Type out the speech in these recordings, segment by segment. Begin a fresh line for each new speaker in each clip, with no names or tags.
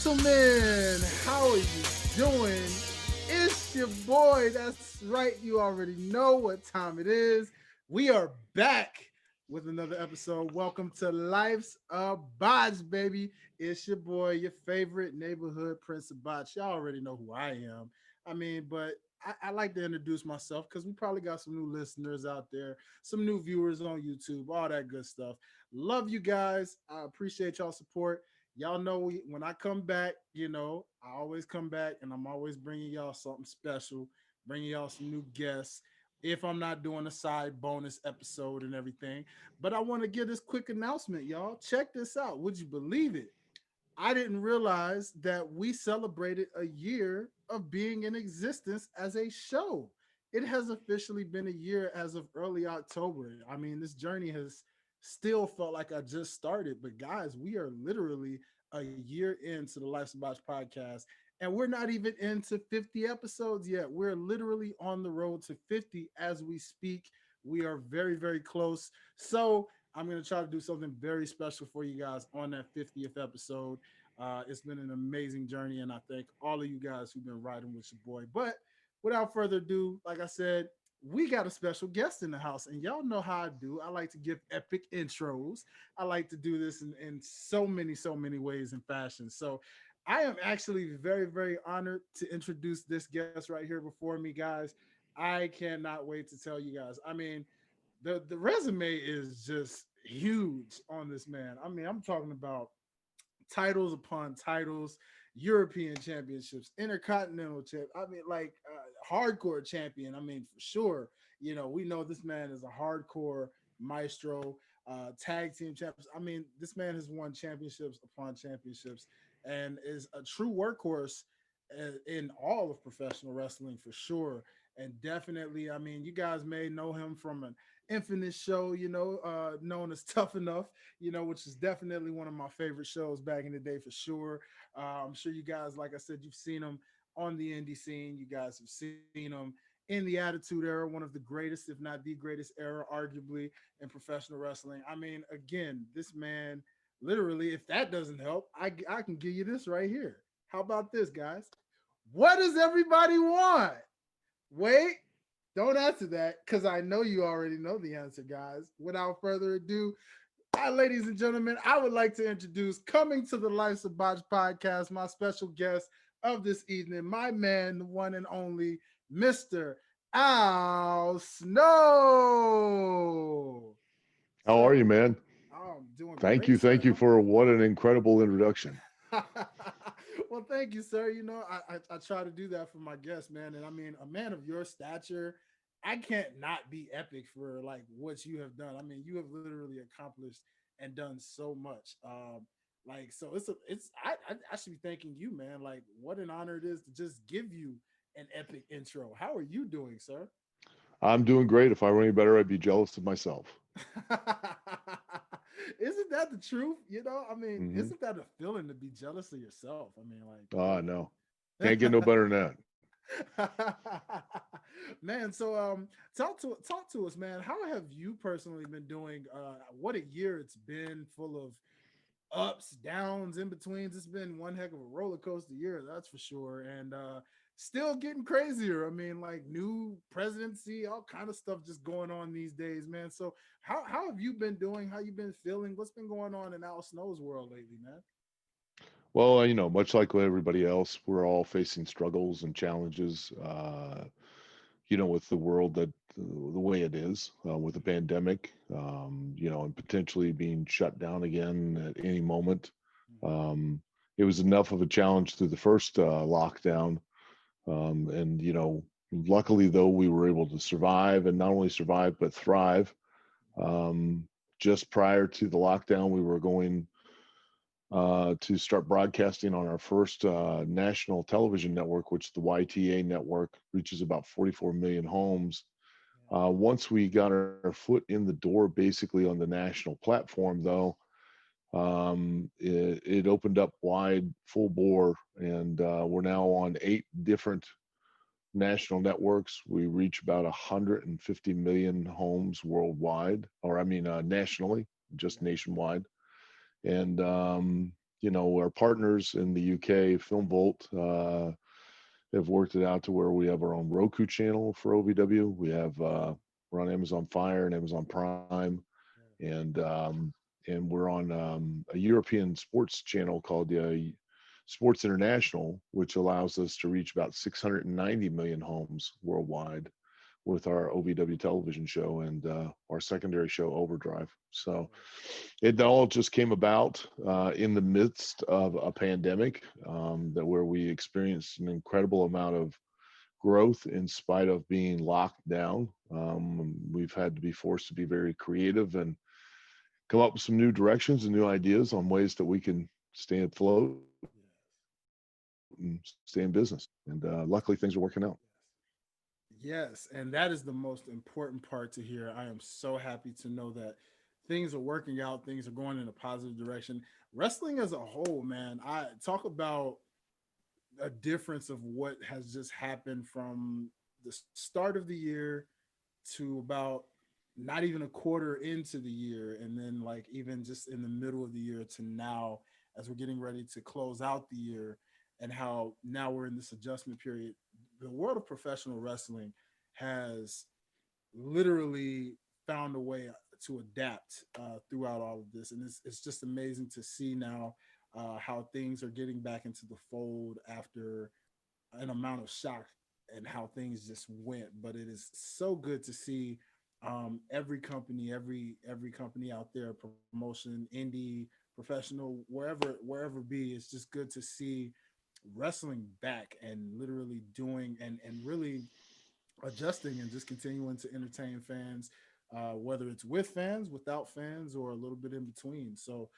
Gentlemen, how are you doing? It's your boy. That's right. You already know what time it is. We are back with another episode. Welcome to Life's a Botch, baby. It's your boy, your favorite neighborhood Prince of Botch. Y'all already know who I am. But I like to introduce myself because we probably got some new listeners out there, some new viewers on YouTube, all that good stuff. Love you guys. I appreciate y'all support. Y'all know when I come back, I always come back and I'm always bringing y'all something special, bringing y'all some new guests. If I'm not doing a side bonus episode and everything, but I want to give this quick announcement, y'all. Check this out. Would you believe it? I didn't realize that we celebrated a year of being in existence as a show. It has officially been a year as of early October. This journey has still felt like I just started, but guys, we are literally a year into the Life's About podcast, and we're not even into 50 episodes yet. We're literally on the road to 50 as we speak. We are very, very close. So, I'm going to try to do something very special for you guys on that 50th episode. It's been an amazing journey, and I thank all of you guys who've been riding with your boy. But without further ado, like I said, we got a special guest in the house, and y'all know how I do. I like to give epic intros. I like to do this in so many ways and fashions. So I am actually very, very honored to introduce this guest right here before me, guys. I cannot wait to tell you guys. The resume is just huge on this man. I'm talking about titles upon titles, European championships, intercontinental champ. Hardcore champion. For sure. We know this man is a hardcore maestro, tag team champions. This man has won championships upon championships and is a true workhorse in all of professional wrestling for sure. And definitely, you guys may know him from an infamous show, known as Tough Enough, which is definitely one of my favorite shows back in the day for sure. I'm sure you guys, like I said, you've seen him on the indie scene. You guys have seen him in the Attitude Era, one of the greatest, if not the greatest era, arguably, in professional wrestling. Again, this man, literally, if that doesn't help, I can give you this right here. How about this, guys? What does everybody want? Wait, don't answer that because I know you already know the answer, guys. Without further ado, ladies and gentlemen, I would like to introduce coming to the Life's a Botch podcast, my special guest of this evening, my man, the one and only Mr. Al Snow.
How are
Sir,
you, man?
I'm doing
Thank
great,
you.
sir.
Thank you for what an incredible introduction.
Well, thank you, sir. I try to do that for my guests, man. And a man of your stature, I can't not be epic for like what you have done. You have literally accomplished and done so much. So I should be thanking you, man. Like, what an honor it is to just give you an epic intro. How are you doing, sir?
I'm doing great. If I were any better, I'd be jealous of myself.
Isn't that the truth?
Hmm.
Isn't that a feeling to be jealous of yourself?
No,
Really.
can't get no better than that.
Man, so talk to us, man. How have you personally been doing? What a year it's been, full of ups, downs, in betweens. It's been one heck of a roller coaster year, that's for sure. And still getting crazier. Like new presidency, all kind of stuff just going on these days, man. So how have you been doing? How you been feeling? What's been going on in Al Snow's world lately, man?
Well, much like everybody else, we're all facing struggles and challenges. With the world the way it is, with the pandemic, and potentially being shut down again at any moment.
Mhm.
Um, it was enough of a challenge through the first lockdown. And luckily though, we were able to survive, and not only survive but thrive. Um, just prior to the lockdown, we were going to start broadcasting on our first national television network, which the YTA network reaches about 44 million homes. Once we got our foot in the door, basically on the national platform, though, it opened up wide, full bore, and we're now on 8 different national networks. We reach about 150 million homes worldwide, or nationally,
Yeah.
just nationwide. And our partners in the UK, Film Volt, have worked it out to where we have our own Roku channel for OVW. We're on Amazon Fire and Amazon Prime, and we're on a European sports channel called Sports International, which allows us to reach about 690 million homes worldwide with our OVW television show and our secondary show Overdrive. So it all just came about in the midst of a pandemic, that where we experienced an incredible amount of growth in spite of being locked down. We've had to be forced to be very creative and come up with some new directions and new ideas on ways that we can stay afloat and stay in business. And luckily, things are working out.
Yes, and that is the most important part to hear. I am so happy to know that things are working out, things are going in a positive direction. Wrestling as a whole, man, I talk about a difference of what has just happened from the start of the year to about not even a quarter into the year, and then like even just in the middle of the year to now as we're getting ready to close out the year, and how now we're in this adjustment period. The world of professional wrestling has literally found a way to adapt throughout all of this, and it's just amazing to see now how things are getting back into the fold after an amount of shock and how things just went. But it is so good to see every company out there, promotion, indie, professional, wherever be. It's just good to see wrestling back and literally doing and really adjusting and just continuing to entertain fans, whether it's with fans, without fans, or a little bit in between. So,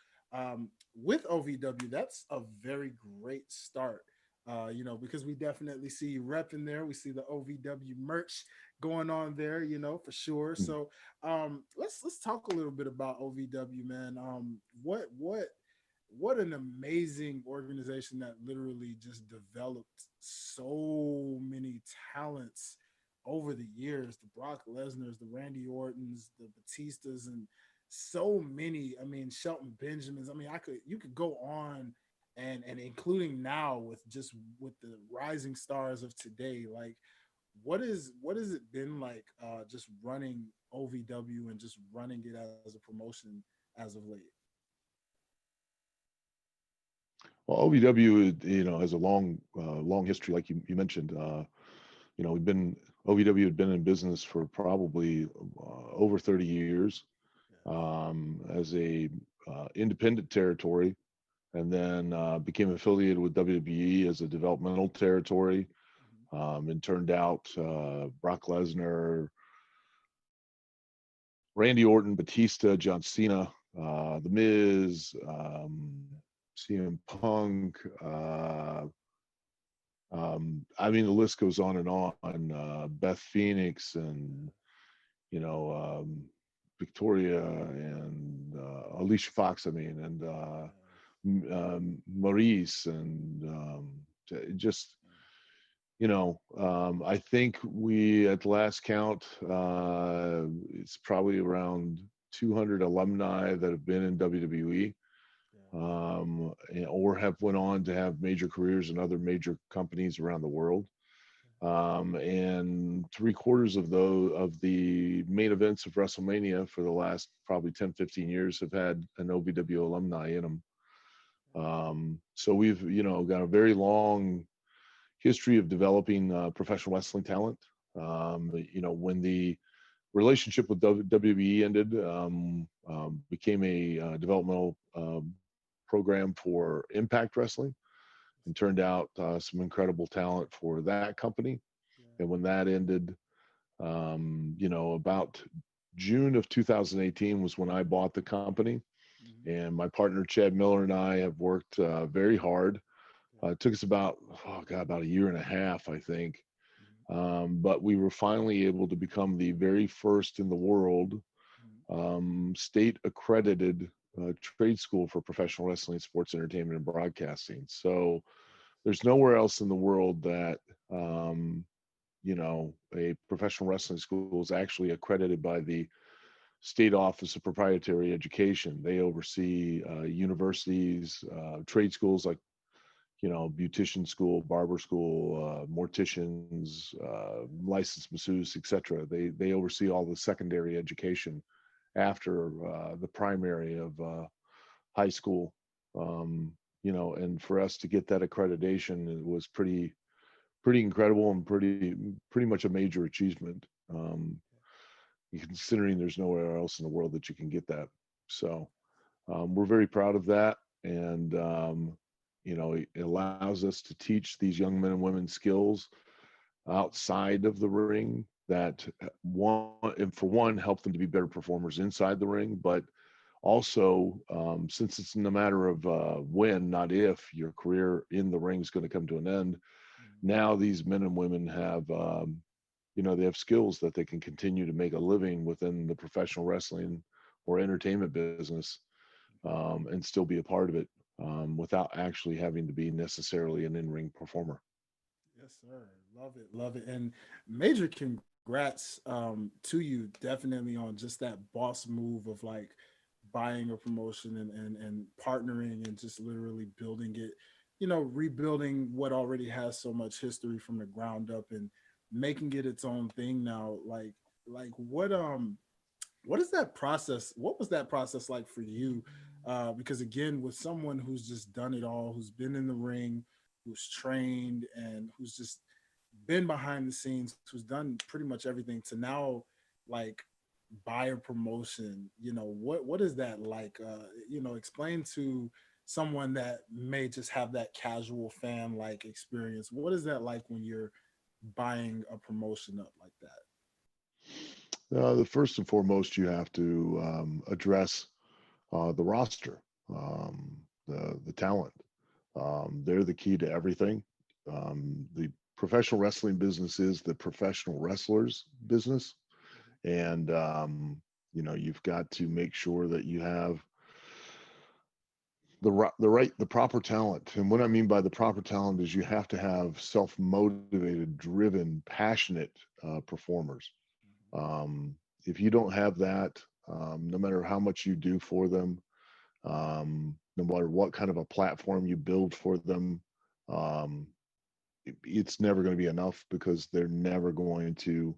with OVW, that's a very great start. Because we definitely see you repping there. We see the OVW merch going on there, for sure. So, let's talk a little bit about OVW, man. What an amazing organization that literally just developed so many talents over the years. The Brock Lesnar's, the Randy Ortons, the Batistas, and so many. I mean, Shelton Benjamins. I mean, you could go on and including now with the rising stars of today. Like, what has it been like just running OVW and just running it as a promotion as of late?
Well, OVW, has a long history, like you mentioned. We've been OVW had been in business for probably over 30 years, as a independent territory, and then became affiliated with WWE as a developmental territory. And turned out Brock Lesnar, Randy Orton, Batista, John Cena, The Miz, CM Punk. I mean, the list goes on and on. Beth Phoenix and Victoria and Alicia Fox. I mean, and Maurice and just I think we at the last count, it's probably around 200 alumni that have been in WWE, or have went on to have major careers in other major companies around the world. And three-quarters of the main events of WrestleMania for the last probably 10, 15 years have had an OVW alumni in them. So we've, got a very long history of developing professional wrestling talent. When the relationship with WWE ended, became a developmental program for Impact Wrestling, and turned out some incredible talent for that company. And when that ended, about June of 2018 was when I bought the company. And my partner Chad Miller and I have worked very hard. It took us about a year and a half, I think. But we were finally able to become the very first in the world state accredited trade school for professional wrestling, sports entertainment, and broadcasting. So there's nowhere else in the world that a professional wrestling school is actually accredited by the State Office of Proprietary Education. They oversee universities, trade schools like beautician school, barber school, morticians, licensed masseuses, etc. They oversee all the secondary education after the primary of high school. And for us to get that accreditation, it was pretty incredible and pretty much a major achievement. Considering there's nowhere else in the world that you can get that. So we're very proud of that, and it allows us to teach these young men and women skills outside of the ring that for one, help them to be better performers inside the ring, but also since it's in a matter of when, not if, your career in the ring is going to come to an end. Now these men and women have they have skills that they can continue to make a living within the professional wrestling or entertainment business, and still be a part of it, without actually having to be necessarily an in-ring performer.
Yes, sir. Love it. Love it. And major congrats to you definitely on just that boss move of like buying a promotion and partnering and just literally building it, rebuilding what already has so much history from the ground up and making it its own thing now. Like what is that process? What was that process like for you? Because again, with someone who's just done it all, who's been in the ring, who's trained, and who's just been behind the scenes, who's done pretty much everything, to now like buy a promotion. What is that like? Explain to someone that may just have that casual fan like experience. What is that like when you're buying a promotion up like that?
The first and foremost, you have to address the roster, the talent. They're the key to everything. The professional wrestling business is the professional wrestlers business, and you've got to make sure that you have the proper talent. And what I mean by the proper talent is you have to have self-motivated, driven, passionate performers. If you don't have that, no matter how much you do for them, no matter what kind of a platform you build for them, um, it's never going to be enough, because they're never going to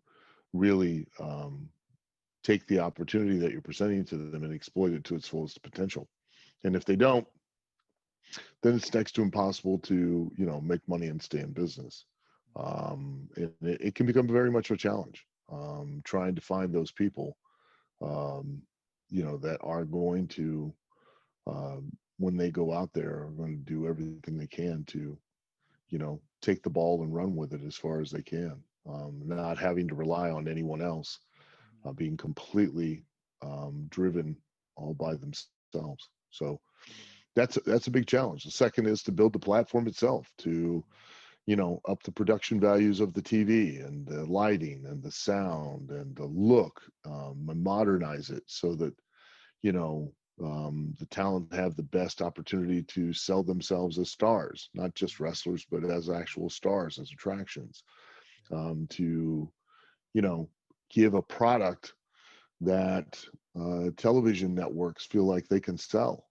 really take the opportunity that you're presenting to them and exploit it to its fullest potential. And if they don't, then it's next to impossible to make money and stay in business. It can become very much a challenge, trying to find those people um, that are going to, when they go out there, are going to do everything they can to, take the ball and run with it as far as they can, not having to rely on anyone else, being completely driven all by themselves. So that's a big challenge. The second is to build the platform itself, to up the production values of the TV and the lighting and the sound and the look, and modernize it so that the talent have the best opportunity to sell themselves as stars, not just wrestlers, but as actual stars, as attractions, to you know give a product that television networks feel like they can sell.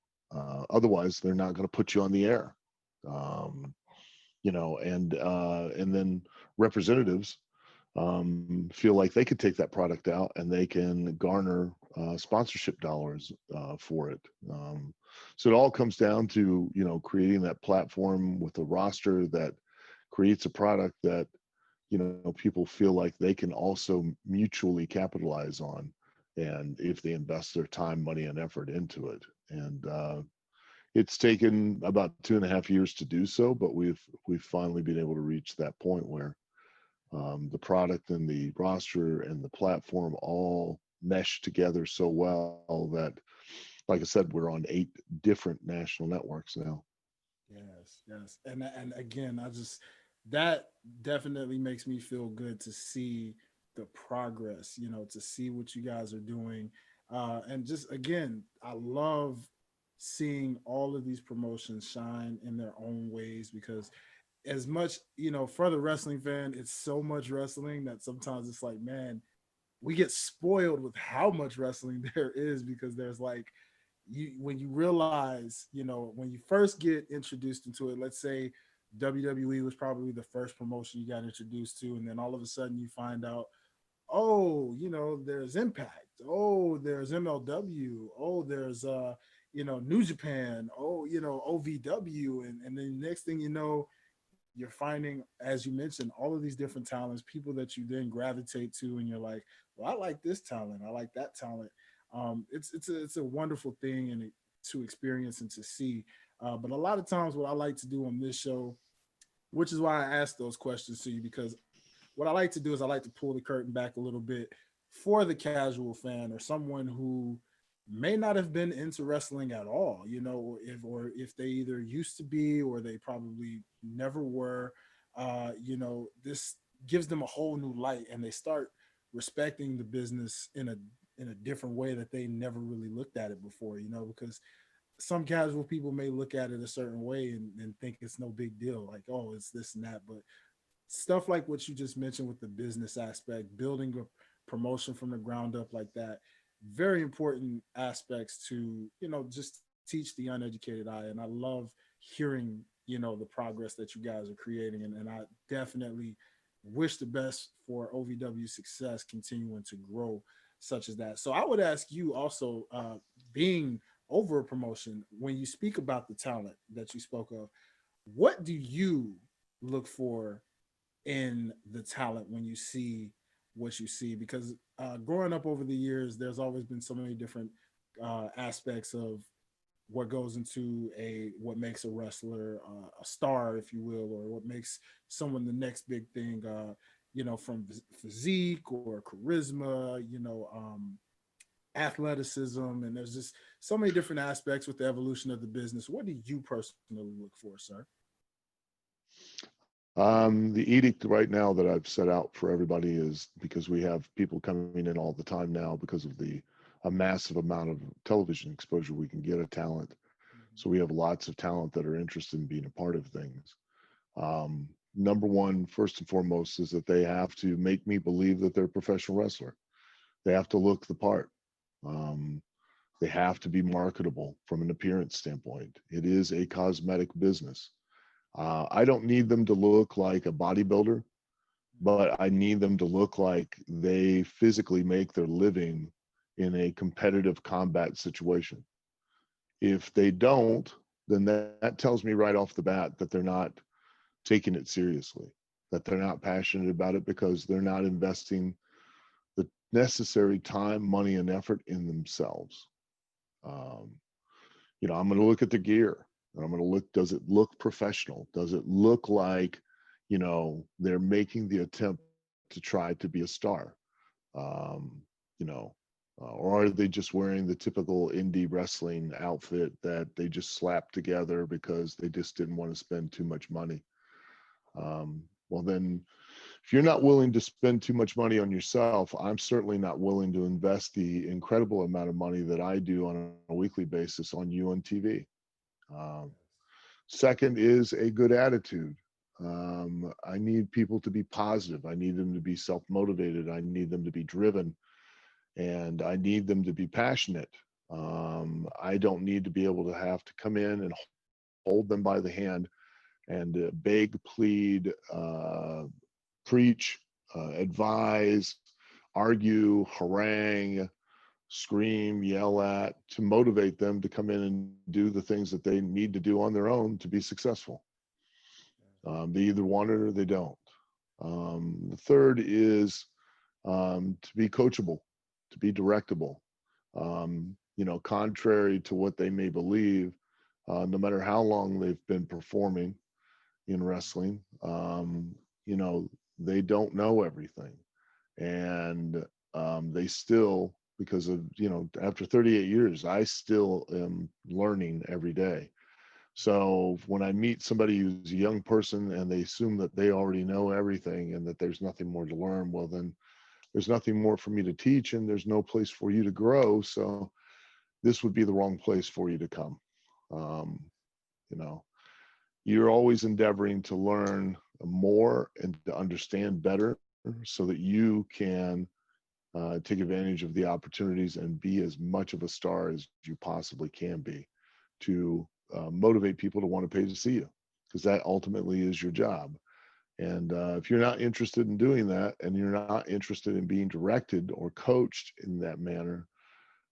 Otherwise, they're not going to put you on the air. Um, and then representatives feel like they could take that product out and they can garner sponsorship dollars for it. So it all comes down to creating that platform with a roster that creates a product that people feel like they can also mutually capitalize on, and if they invest their time, money, and effort into it. And it's taken about 2.5 years to do so, but we've finally been able to reach that point where the product and the roster and the platform all mesh together so well that, like I said, we're on 8 different national networks now.
Yes, yes. And again, I just that definitely makes me feel good to see the progress, to see what you guys are doing. And just again, I love seeing all of these promotions shine in their own ways, because as much, for the wrestling fan, it's so much wrestling that sometimes it's like, man, we get spoiled with how much wrestling there is, because there's like, you when you realize, when you first get introduced into it, let's say WWE was probably the first promotion you got introduced to, and then all of a sudden you find out, oh, there's Impact, oh, there's MLW, oh, there's New Japan, oh, OVW, and then next thing you know, you're finding, as you mentioned, all of these different talents, people that you then gravitate to, and you're like, well, I like this talent, I like that talent. It's a wonderful thing, and to experience and to see. But a lot of times, what I like to do on this show, which is why I asked those questions to you, because what I like to do is I like to pull the curtain back a little bit for the casual fan, or someone who may not have been into wrestling at all, or if they either used to be, or they probably never were. This gives them a whole new light, and they start respecting the business in a different way that they never really looked at it before. Because some casual people may look at it a certain way, and think it's no big deal, like, oh, it's this and that. But stuff like what you just mentioned with the business aspect, building a promotion from the ground up like that, very important aspects to, just teach the uneducated eye. And I love hearing, the progress that you guys are creating. And I definitely wish the best for OVW success continuing to grow such as that. So I would ask you also, being over a promotion, when you speak about the talent that you spoke of, what do you look for in the talent when you see what you see? Because growing up over the years, there's always been so many different aspects of what goes into what makes a wrestler a star, if you will, or what makes someone the next big thing, from physique or charisma, athleticism. And there's just so many different aspects with the evolution of the business. What do you personally look for, sir?
The edict right now that I've set out for everybody is, because we have people coming in all the time now because of the a massive amount of television exposure we can get a talent.
Mm-hmm.
So we have lots of talent that are interested in being a part of things. Number one, first and foremost, is that they have to make me believe that they're a professional wrestler. They have to look the part. Um, they have to be marketable from an appearance standpoint. It is a cosmetic business. I don't need them to look like a bodybuilder, but I need them to look like they physically make their living in a competitive combat situation. If they don't, then that tells me right off the bat that they're not taking it seriously, that they're not passionate about it, because they're not investing the necessary time, money, and effort in themselves. Um, I'm going to look at the gear, and I'm going to look, does it look professional? Does it look like, they're making the attempt to try to be a star? Um, you know, or are they just wearing the typical indie wrestling outfit that they just slapped together because they just didn't want to spend too much money? Well, then, if you're not willing to spend too much money on yourself, I'm certainly not willing to invest the incredible amount of money that I do on a weekly basis on you on TV. Um, Second is a good attitude. I need people to be positive. I need them to be self motivated. I need them to be driven, and I need them to be passionate. I don't need to be able to have to come in and hold them by the hand and beg, plead, preach, advise, argue, harangue, scream, yell at, to motivate them to come in and do the things that they need to do on their own to be successful. They either want it or they don't. The third is to be coachable, to be directable. Contrary to what they may believe, no matter how long they've been performing in wrestling, they don't know everything. And they still, because of, after 38 years, I still am learning every day. So when I meet somebody who's a young person and they assume that they already know everything and that there's nothing more to learn, well, then there's nothing more for me to teach, and there's no place for you to grow. So this would be the wrong place for you to come. Um, you know, you're always endeavoring to learn more and to understand better so that you can take advantage of the opportunities, and be as much of a star as you possibly can be to motivate people to want to pay to see you, because that ultimately is your job. And if you're not interested in doing that, and you're not interested in being directed or coached in that manner,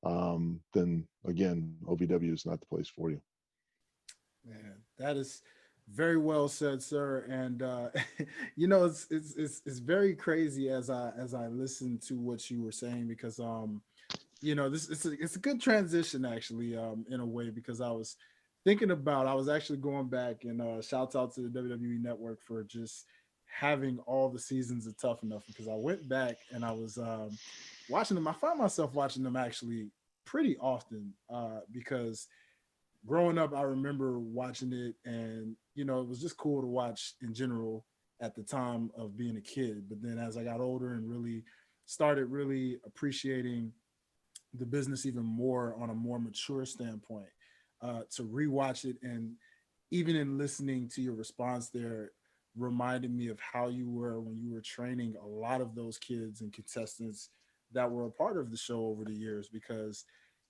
then again, OVW is not the place for you.
Man, that is very well said, sir. And it's very crazy as I listen to what you were saying, because this it's a good transition actually, in a way, because I was actually going back, and shouts out to the WWE Network for just having all the seasons of Tough Enough, because I went back and I was watching them. I find myself watching them actually pretty often, because growing up, I remember watching it, and it was just cool to watch in general at the time of being a kid. But then as I got older and really started really appreciating the business even more on a more mature standpoint, to rewatch it, and even in listening to your response there, reminded me of how you were when you were training a lot of those kids and contestants that were a part of the show over the years. Because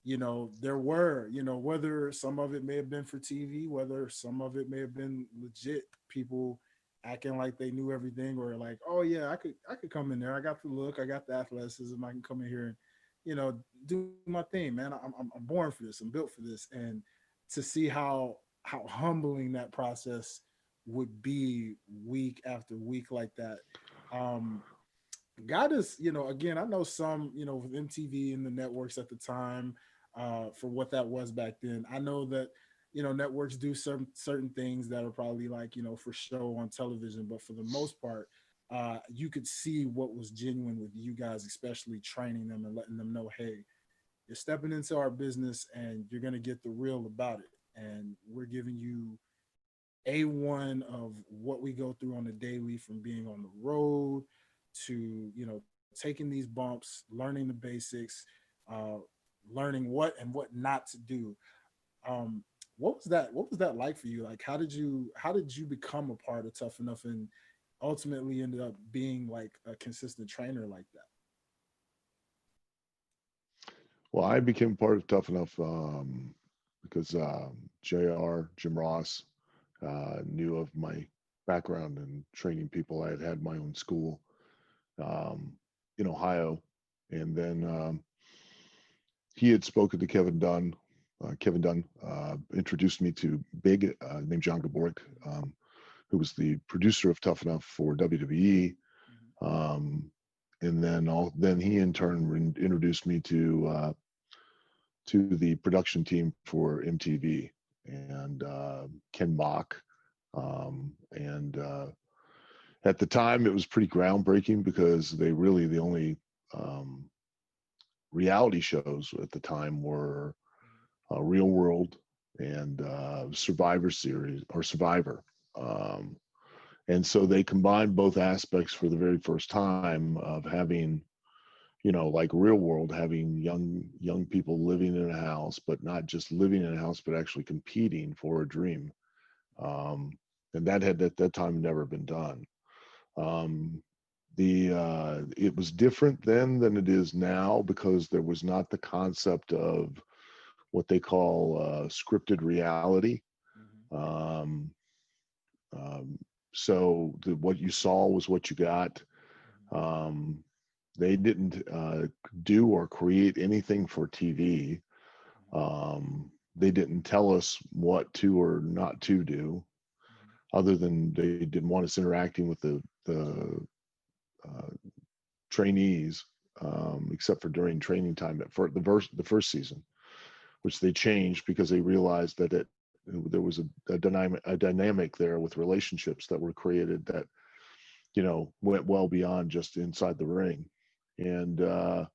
there were, whether some of it may have been for TV, whether some of it may have been legit people acting like they knew everything, or like, oh yeah, I could come in there, I got the look, I got the athleticism, I can come in here and do my thing, man. I'm born for this. I'm built for this. And to see how humbling that process would be week after week like that. Um, got us, again, I know some, with MTV and the networks at the time, for what that was back then. I know that, networks do certain things that are probably like, for show on television, but for the most part, you could see what was genuine with you guys, especially training them and letting them know, hey, you're stepping into our business and you're going to get the real about it. And we're giving you A1 of what we go through on a daily, from being on the road to, taking these bumps, learning the basics, uh, learning what and what not to do. Um, what was that like for you? Like, how did you become a part of Tough Enough, and ultimately ended up being like a consistent trainer like that?
Well, I became part of Tough Enough because JR, Jim Ross, knew of my background in training people. I had had my own school um, in Ohio. And then he had spoken to Kevin Dunn. Kevin Dunn introduced me to Big, named John Gaborik, who was the producer of Tough Enough for WWE.
Mhm.
Um, and then he in turn introduced me to the production team for MTV, and Ken Mock. And At the time, it was pretty groundbreaking, because the only um, reality shows at the time were Real World and Survivor Series, or Survivor. Um, and so they combined both aspects for the very first time of having, like Real World, having young people living in a house, but not just living in a house, but actually competing for a dream. Um, and that had at that time never been done. Um, the It was different then than it is now, because there was not the concept of what they call scripted reality.
Mhm.
Um, um, what you saw was what you got.
Mhm.
Um, they didn't do or create anything for TV.
Mhm.
They didn't tell us what to or not to do,
Mhm.
other than they didn't want us interacting with the uh, trainees, except for during training time for the first season, which they changed because they realized that there was a dynamic there with relationships that were created that went well beyond just inside the ring. And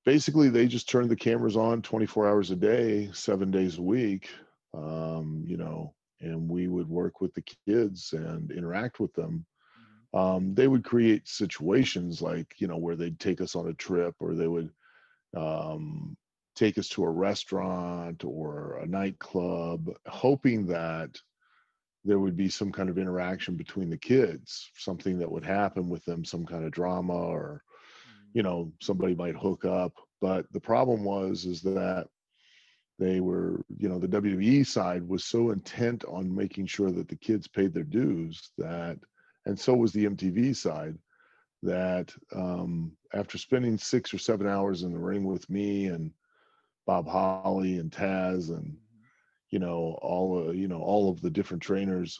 basically they just turned the cameras on 24 hours a day, 7 days a week, and we would work with the kids and interact with them.
Mhm.
They would create situations like, where they'd take us on a trip, or they would um, take us to a restaurant or a nightclub, hoping that there would be some kind of interaction between the kids, something that would happen with them, some kind of drama, or somebody might hook up. But the problem was is that they were, the WWE side was so intent on making sure that the kids paid their dues that, and so was the MTV side, that after spending 6 or 7 hours in the ring with me and Bob Holly and Taz and all of the different trainers,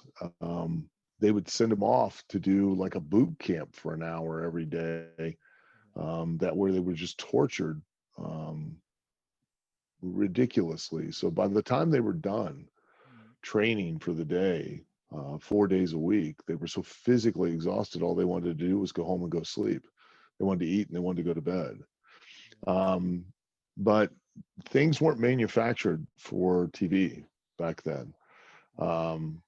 they would send them off to do like a boot camp for an hour every day, that where they were just tortured, um, ridiculously. So by the time they were done training for the day, 4 days a week, they were so physically exhausted. All they wanted to do was go home and go sleep. They wanted to eat and they wanted to go to bed. Um, but things weren't manufactured for TV back then. Um,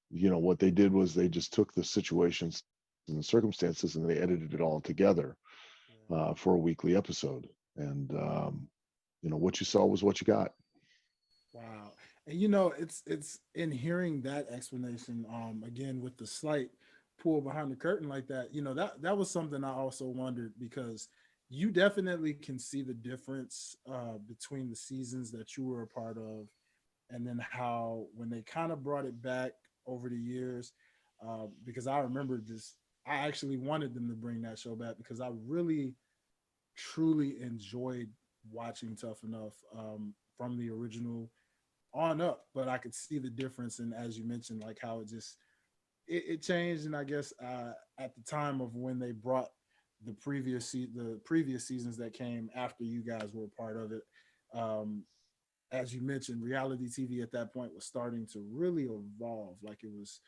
what they did was they just took the situations and the circumstances and they edited it all together for a weekly episode. And what you saw was what you got.
Wow. And it's in hearing that explanation, again with the slight pull behind the curtain like that, that was something I also wondered, because you definitely can see the difference between the seasons that you were a part of, and then how when they kind of brought it back over the years, because I remember just I actually wanted them to bring that show back because I really truly enjoyed watching Tough Enough, from the original on up, but I could see the difference. And as you mentioned, like how it changed. And I guess at the time of when they brought the previous seasons that came after you guys were a part of it, um, as you mentioned, reality TV at that point was starting to really evolve. Like it was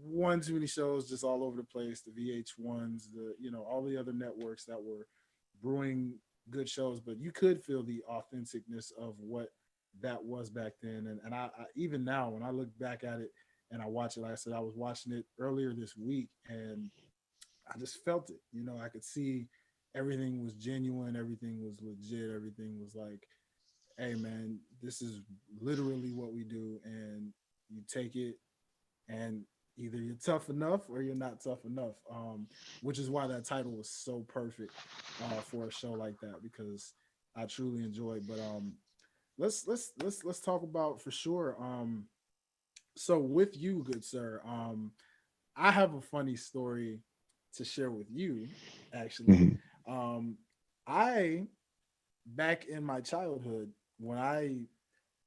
one too many shows just all over the place. The VH1s, all the other networks that were brewing good shows, but you could feel the authenticness of what that was back then. And I even now when I look back at it and I watch it, like I said, I was watching it earlier this week and I just felt it. I could see everything was genuine, everything was legit, everything was like, hey man, this is literally what we do, and you take it, and either you're tough enough or you're not tough enough. Which is why that title was so perfect for a show like that, because I truly enjoyed. But let's talk about for sure. So with you, good sir, I have a funny story to share with you. Actually,
Mhm.
um, I back in my childhood when I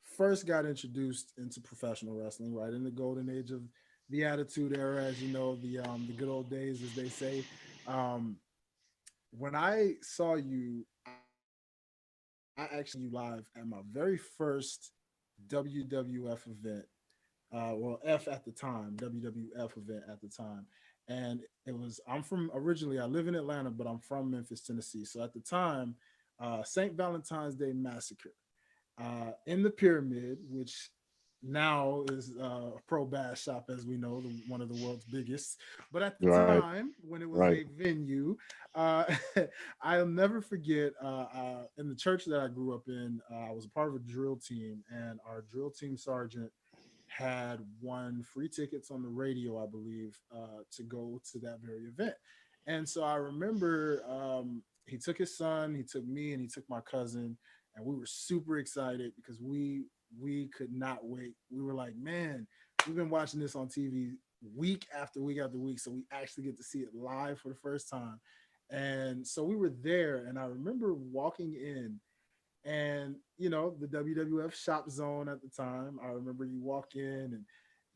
first got introduced into professional wrestling, right in the golden age of the Attitude Era, as you know, the good old days, as they say. Um, when I saw you, I actually saw you live at my very first WWF event. Well, F at the time, WWF event at the time. And it was, I'm from originally, I live in Atlanta, but I'm from Memphis, Tennessee. So at the time, St. Valentine's Day Massacre in the Pyramid, which now is a pro bass shop, as we know, one of the world's biggest. But at the
Right,
time, when it was
right.
a venue, uh, I'll never forget in the church that I grew up in, I was a part of a drill team, and our drill team sergeant had won free tickets on the radio, I believe, to go to that very event. And so I remember he took his son, he took me, and he took my cousin, and we were super excited because we could not wait. We were like, man, we've been watching this on TV week after week after week, so we actually get to see it live for the first time. And so we were there, and I remember walking in, and the WWF shop zone at the time. I remember you walk in,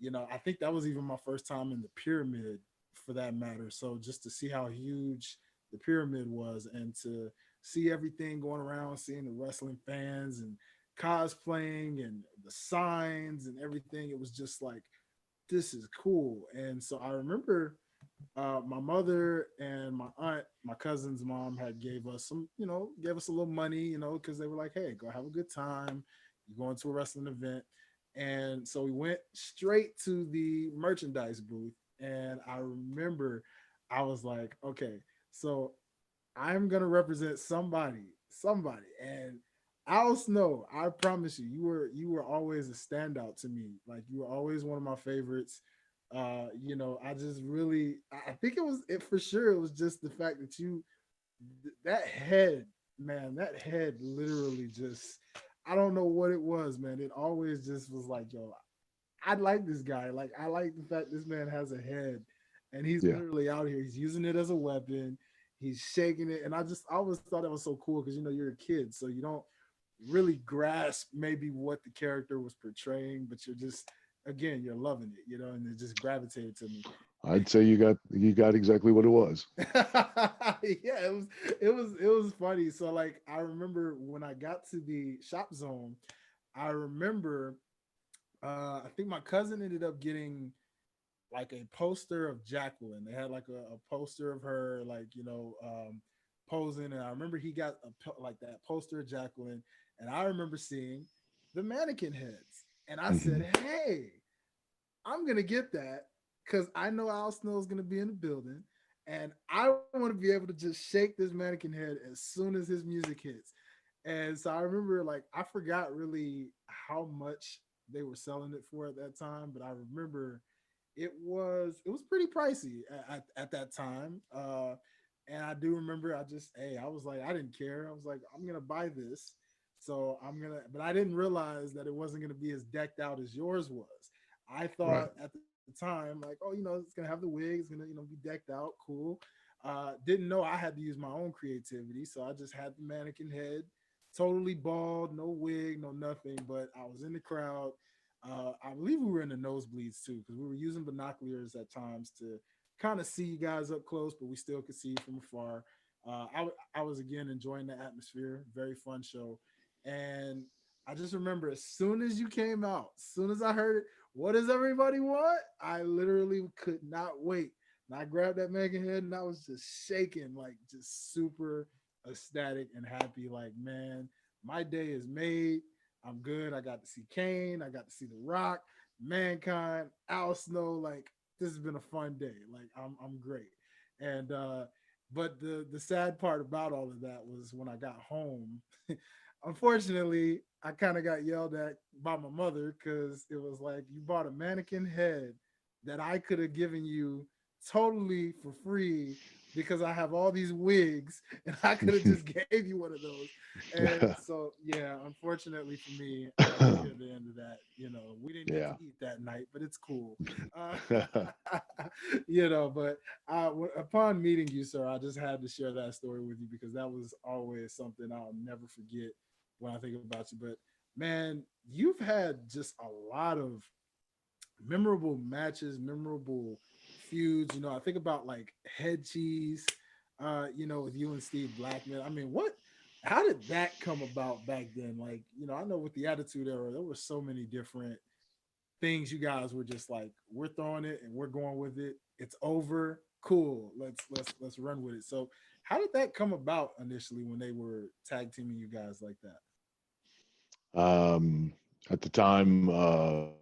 and I think that was even my first time in the pyramid, for that matter. So just to see how huge the pyramid was, and to see everything going around, seeing the wrestling fans and cosplaying and the signs and everything, it was just like, this is cool. And so I remember my mother and my aunt, my cousin's mom, had gave us some, gave us a little money, because they were like, hey, go have a good time. You're going to a wrestling event. And so we went straight to the merchandise booth. And I remember I was like, okay, so I'm gonna represent somebody. And Al Snow, I promise you, you were always a standout to me. Like you were always one of my favorites. I just really, I think it was it for sure. It was just the fact that that head, man, that head literally just, I don't know what it was, man. It always just was like, yo, I like this guy. Like, I like the fact this man has a head and he's
Yeah.
literally out here. He's using it as a weapon. He's shaking it. And I always thought that was so cool because, you're a kid. So you don't really grasp maybe what the character was portraying, but you're just, again, you're loving it, and it just gravitated to me.
I'd say you got exactly what it was.
Yeah, it was funny. So like I remember when I got to the shop zone, I remember I think my cousin ended up getting like a poster of Jacqueline. They had like a poster of her, like posing, and I remember he got like that poster of Jacqueline, and I remember seeing the mannequin heads, and I
Hmm.
said, "Hey, I'm gonna get that because I know Al Snow is gonna be in the building, and I want to be able to just shake this mannequin head as soon as his music hits." And so I remember, like, I forgot really how much they were selling it for at that time, but I remember it was pretty pricey at that time. And I do remember I was like, I didn't care. I was like, I'm gonna buy this. So but I didn't realize that it wasn't gonna be as decked out as yours was. I
Right.
thought at the time, like, oh, it's gonna have the wig, it's gonna, be decked out, cool. Didn't know I had to use my own creativity, so I just had the mannequin head, totally bald, no wig, no nothing. But I was in the crowd. I believe we were in the nosebleeds too, because we were using binoculars at times to kind of see you guys up close, but we still could see you from afar. I was again enjoying the atmosphere, very fun show, and I just remember as soon as you came out, as soon as I heard it, what does everybody want? I literally could not wait. And I grabbed that mega head and I was just shaking, like just super ecstatic and happy. Like, man, my day is made. I'm good. I got to see Kane. I got to see The Rock, Mankind, Al Snow. Like, this has been a fun day. Like, I'm great. And but the sad part about all of that was when I got home. Unfortunately, I kind of got yelled at by my mother because it was like, you bought a mannequin head that I could have given you totally for free because I have all these wigs and I could have just gave you one of those. And so, yeah, unfortunately for me, I didn't hear the end of that. We didn't get to
Yeah.
eat that night, but it's cool. Uh, but upon meeting you, sir, I just had to share that story with you because that was always something I'll never forget when I think about you. But man, you've had just a lot of memorable matches, memorable feuds. I think about like Head Cheese, with you and Steve Blackman. I mean, how did that come about back then? Like, I know with the Attitude Era, there were so many different things you guys were just like, we're throwing it and we're going with it. It's over. Cool. Let's run with it. So how did that come about initially when they were tag teaming you guys like that?
um, at the time, Brian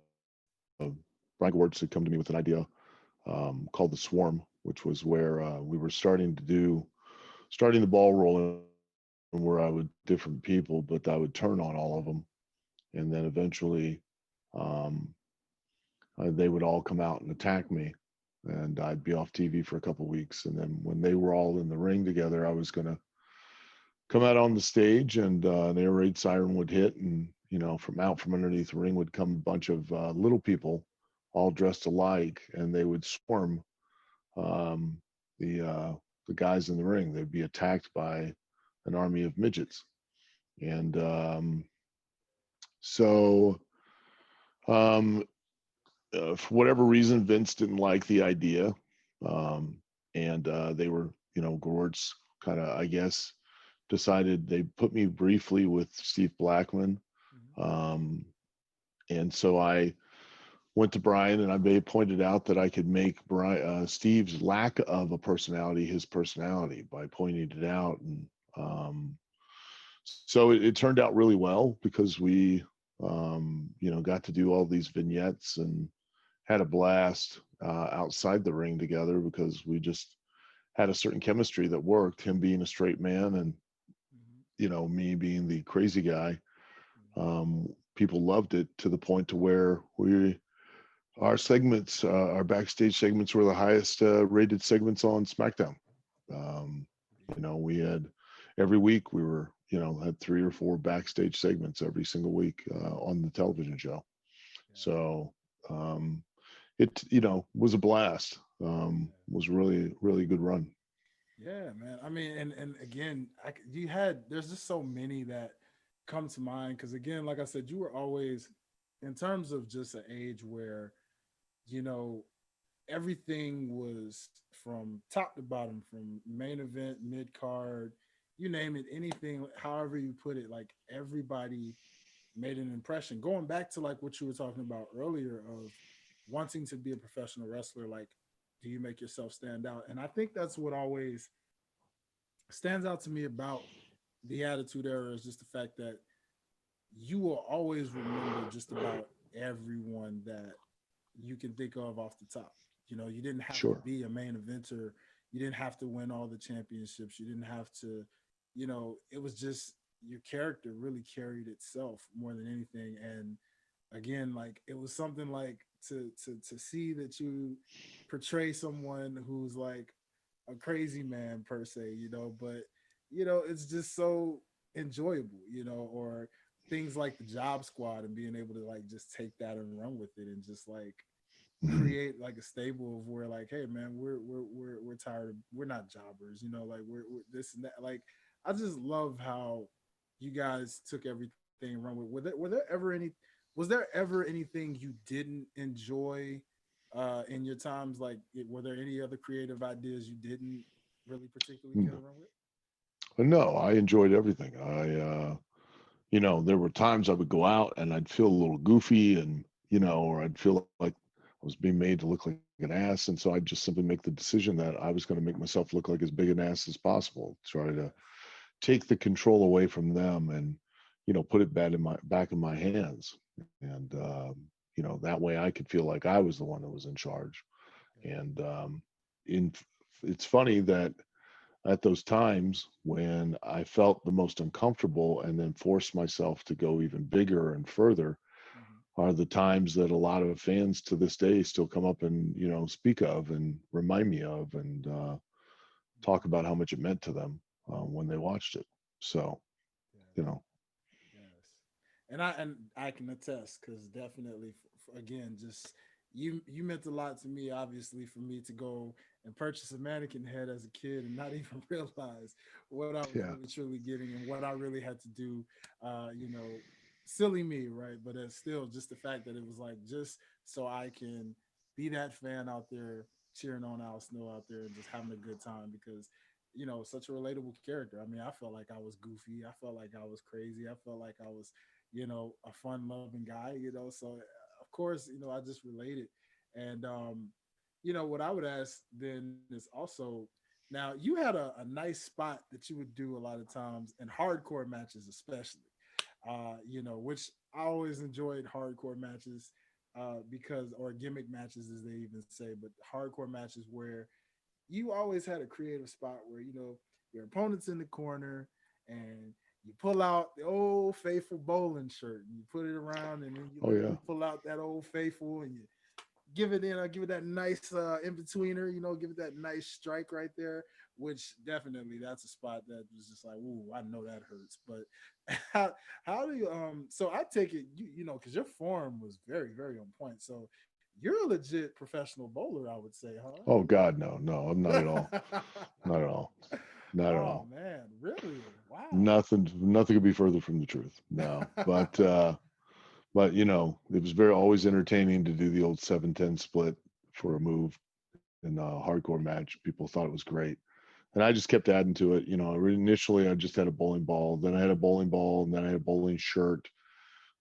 Gewirtz had come to me with an idea called the Swarm, which was where we were starting the ball rolling, where I would different people, but I would turn on all of them, and then eventually um, they would all come out and attack me, and I'd be off TV for a couple of weeks, and then when they were all in the ring together, I was gonna come out on the stage, and an air raid siren would hit, and from underneath the ring would come a bunch of little people, all dressed alike, and they would swarm um, the uh, the guys in the ring. They'd be attacked by an army of midgets, and so um, for whatever reason, Vince didn't like the idea, um, and they were, Gord's kind of, I guess, decided they put me briefly with Steve Blackman,
Mhm.
um, and so I went to Brian and I pointed out that I could make Steve's lack of a personality his personality by pointing it out, and so it turned out really well because we got to do all these vignettes and had a blast outside the ring together because we just had a certain chemistry that worked. Him being a straight man, and
Mhm.
me being the crazy guy.
Mhm.
People loved it to the point to where our backstage segments were the highest rated segments on SmackDown. Um, We had every week we were, had 3 or 4 backstage segments every single week on the television show. So um, it, was a blast. Was really, really good run.
Yeah, man. I mean, and again, there's just so many that come to mind because again, like I said, you were always in terms of just an age where you know everything was from top to bottom, from main event, mid card, you name it, anything, however you put it, like everybody made an impression. Going back to like what you were talking about earlier of wanting to be a professional wrestler, like do you make yourself stand out? And I think that's what always stands out to me about the Attitude Era is just the fact that you will always remember just about everyone that you can think of off the top. You didn't have to
Sure.
be a main eventer. You didn't have to win all the championships. You didn't have to, it was just your character really carried itself more than anything. And again, like it was something like to see that you portray someone who's like a crazy man per se, but it's just so enjoyable, or things like the Job Squad and being able to like just take that and run with it and just like
Mhm.
create like a stable of where like, hey man, we're tired of, we're not jobbers, like we're this and that. Like I just love how you guys took everything and run with. Was there ever anything you didn't enjoy in your times? Like, were there any other creative ideas you didn't really particularly care to
No,
run with?
no, I enjoyed everything. There were times I would go out and I'd feel a little goofy and, or I'd feel like I was being made to look like an ass. And so I'd just simply make the decision that I was going to make myself look like as big an ass as possible, try to
Yes.
take the control away from them and, put it back in my hands. And, that way I could feel like I was the one that was in charge. And in, it's funny that at those times when I felt the most uncomfortable and then forced myself to go even bigger and further
Mhm.
are the times that a lot of fans to this day still come up and speak of and remind me of and talk about how much it meant to them when they watched it. So you
Yes.
know,
Yes, and I can attest because definitely, again, just you meant a lot to me. Obviously, for me to go and purchase a mannequin head as a kid and not even realize what I was
yeah,
really truly getting and what I really had to do. Uh, you know, Silly me, right? But it's still just the fact that it was like just so I can be that fan out there cheering on Al Snow out there and just having a good time because such a relatable character. I mean, I felt like I was goofy. I felt like I was crazy. I felt like I was, a fun loving guy, So of course, I just related. And what I would ask then is also now you had a nice spot that you would do a lot of times in hardcore matches, especially. Which I always enjoyed hardcore matches because or gimmick matches as they even say, but hardcore matches where you always had a creative spot where your opponent's in the corner and you pull out the old faithful bowling shirt and you put it around and then you
oh
let
yeah,
them pull out that old faithful and you give it that nice in betweener, give it that nice strike right there, which definitely that's a spot that was just like, ooh, I know that hurts. But how do you so I take it because your form was very, very on point. So you're a legit professional bowler, I would say,
oh God, no, no, I'm not at all,
huh?
not at all, not at
Oh
all.
man, really? Wow.
Nothing could be further from the truth. No, but it was very always entertaining to do the old 7-10 split for a
Mhm.
move in a hardcore match. People thought it was great. And I just kept adding to it. Initially I just had a bowling ball, then I had a bowling ball, and then I had a bowling shirt,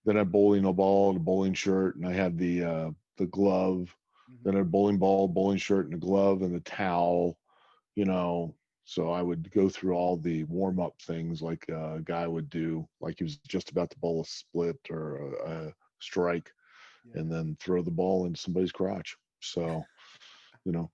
then I had bowling a ball and a bowling shirt, and I had the glove, then I
Mhm.
had a bowling ball, bowling shirt, and a glove and a towel. You know, so I would go through all the warm up things like a guy would do, like he was just about to bowl a split or a strike, and
Yes.
then throw the ball into somebody's crotch. So you know,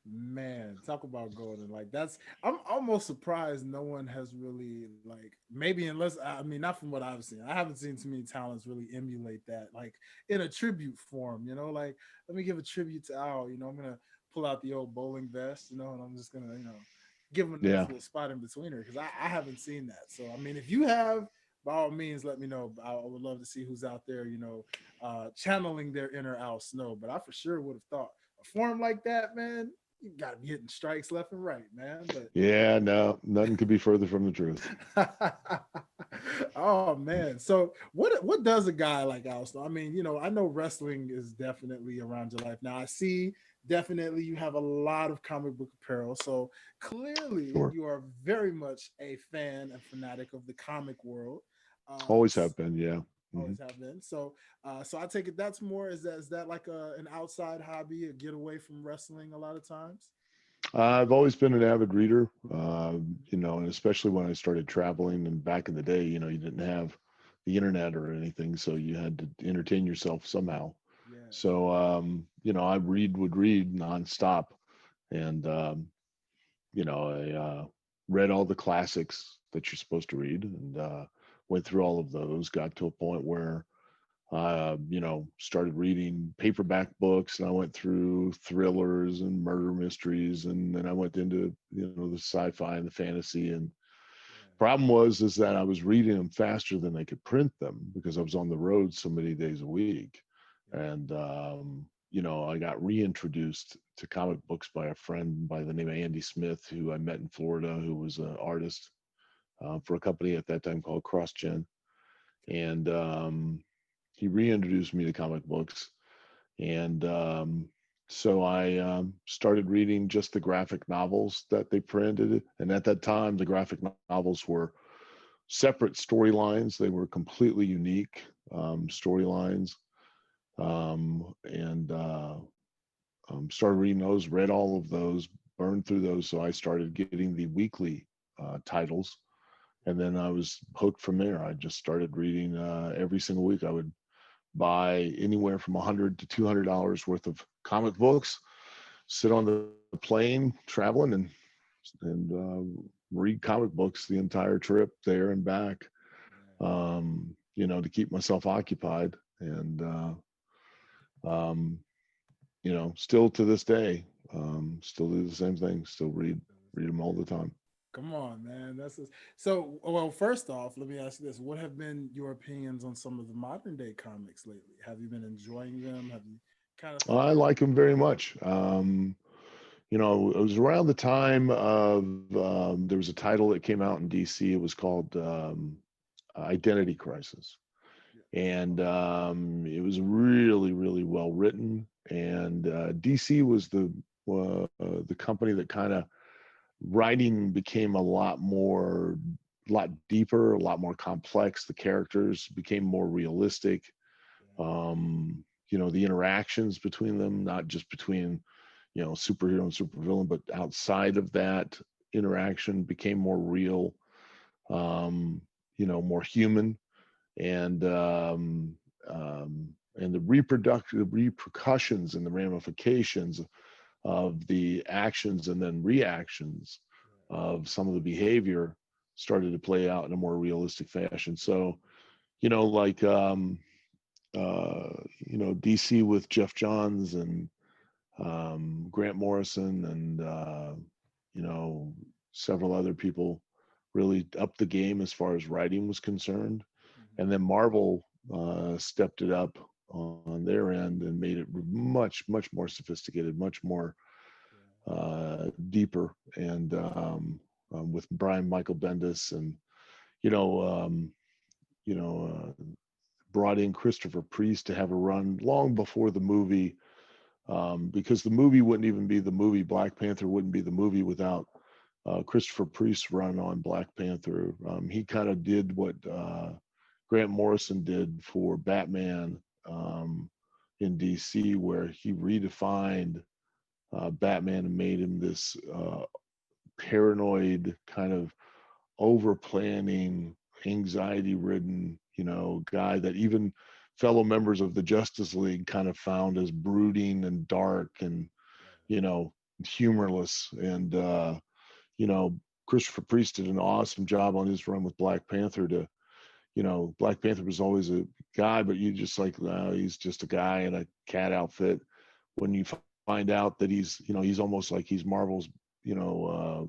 Man, talk about golden. Like that's I'm almost surprised no one has really like maybe unless I mean not from what I've seen. I haven't seen too many talents really emulate that like in a tribute form, like let me give a tribute to Al, I'm gonna pull out the old bowling vest, and I'm just gonna, give them a nice
Yeah.
little spot in between her because I haven't seen that. So I mean, if you have, by all means, let me know. I would love to see who's out there, channeling their inner Al Snow. But I for sure would have thought a form like that, man, you got to be hitting strikes left and right, man.
Yeah, no, nothing could be further from the truth.
But oh man, so what does a guy like Al Snow? I mean, I know wrestling is definitely around your life now. I see definitely you have a lot of comic book apparel, so clearly
Sure.
you are very much a fan and fanatic of the comic world.
Always have been. Yeah. Hmm.
Always have been. So I take it that's more, is that like an outside hobby, a getaway from wrestling a lot of times?
I've always been an avid reader, and especially when I started traveling and back in the day, you didn't have the internet or anything, so you had to entertain yourself somehow.
Yes.
So, I would read nonstop. And, I read all the classics that you're supposed to read and went through all of those, got to a point where started reading paperback books, and I went through thrillers and murder mysteries, and then I went into the sci-fi and the fantasy. And problem was is that I was reading them faster than they could print them because I was on the road so many days a week.
Yeah.
And I got reintroduced to comic books by a friend by the name of Andy Smith, who I met in Florida, who was an artist for a company at that time called CrossGen. And he reintroduced me to comic books. And so I started reading just the graphic novels that they printed. And at that time, the graphic novels were separate storylines. They were completely unique storylines. And started reading those, read all of those, burned through those. So I started getting the weekly titles. And then I was hooked from there. I just started reading every single week. I would buy anywhere from $100 to $200 worth of comic books, sit on the plane traveling, and read comic books the entire trip there and back, to keep myself occupied. And still to this day, still do the same thing. Still read them all the time.
Come on, man. So. Well, first off, let me ask you this: what have been your opinions on some of the modern day comics lately? Have you been enjoying them? Have you kind of thought
I
that?
like them very much. It was around the time of there was a title that came out in DC. It was called Identity Crisis,
Yeah.
and it was really, really well written. And DC was the company that kind of writing became a lot deeper, a lot more complex. The characters became more realistic. The interactions between them, not just between superhero and supervillain, but outside of that interaction became more real, more human. And the reproductive repercussions and the ramifications of the actions and then reactions of some of the behavior started to play out in a more realistic fashion. So, like DC with Jeff Johns and Grant Morrison and several other people really upped the game as far as writing was concerned.
Mhm.
And then Marvel stepped it up on their end and made it much, much more sophisticated, much more deeper, and with Brian Michael Bendis, and you know, um, you know, brought in Christopher Priest to have a run long before the movie, because the movie wouldn't even be the movie. Black Panther wouldn't be the movie without Christopher Priest's run on Black Panther. He kind of did what Grant Morrison did for Batman in DC, where he redefined Batman and made him this paranoid, kind of over planning, anxiety ridden, guy that even fellow members of the Justice League kind of found as brooding and dark and, you know, humorless. And, you know, Christopher Priest did an awesome job on his run with Black Panther to, Black Panther was always a guy, but you just like, no, he's just a guy in a cat outfit. When you find out that he's almost like he's Marvel's, you know,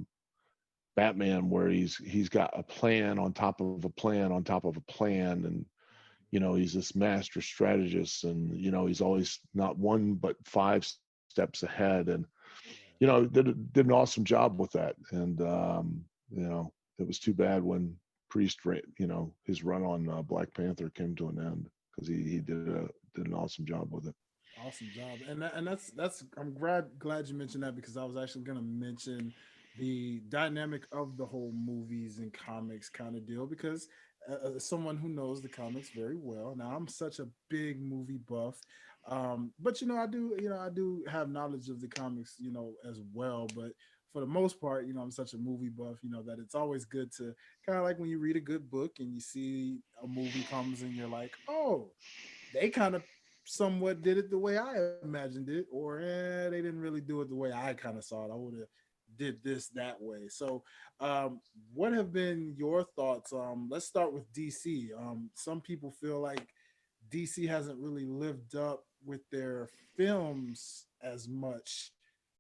Batman, where he's got a plan on top of a plan on top of a plan, and he's this master strategist, and he's always not one but five steps ahead, and did an awesome job with that. And it was too bad when his run on Black Panther came to an end, because he did an awesome job with it.
Awesome job, and that's I'm glad you mentioned that, because I was actually going to mention the dynamic of the whole movies and comics kind of deal, because as someone who knows the comics very well, now I'm such a big movie buff, but I do have knowledge of the comics as well, but for the most part, I'm such a movie buff, that it's always good to kind of like when you read a good book and you see a movie comes and you're like, oh, they kind of somewhat did it the way I imagined it, or they didn't really do it the way I kind of saw it. I would have did this that way. So, what have been your thoughts? Let's start with DC. Some people feel like DC hasn't really lived up with their films as much,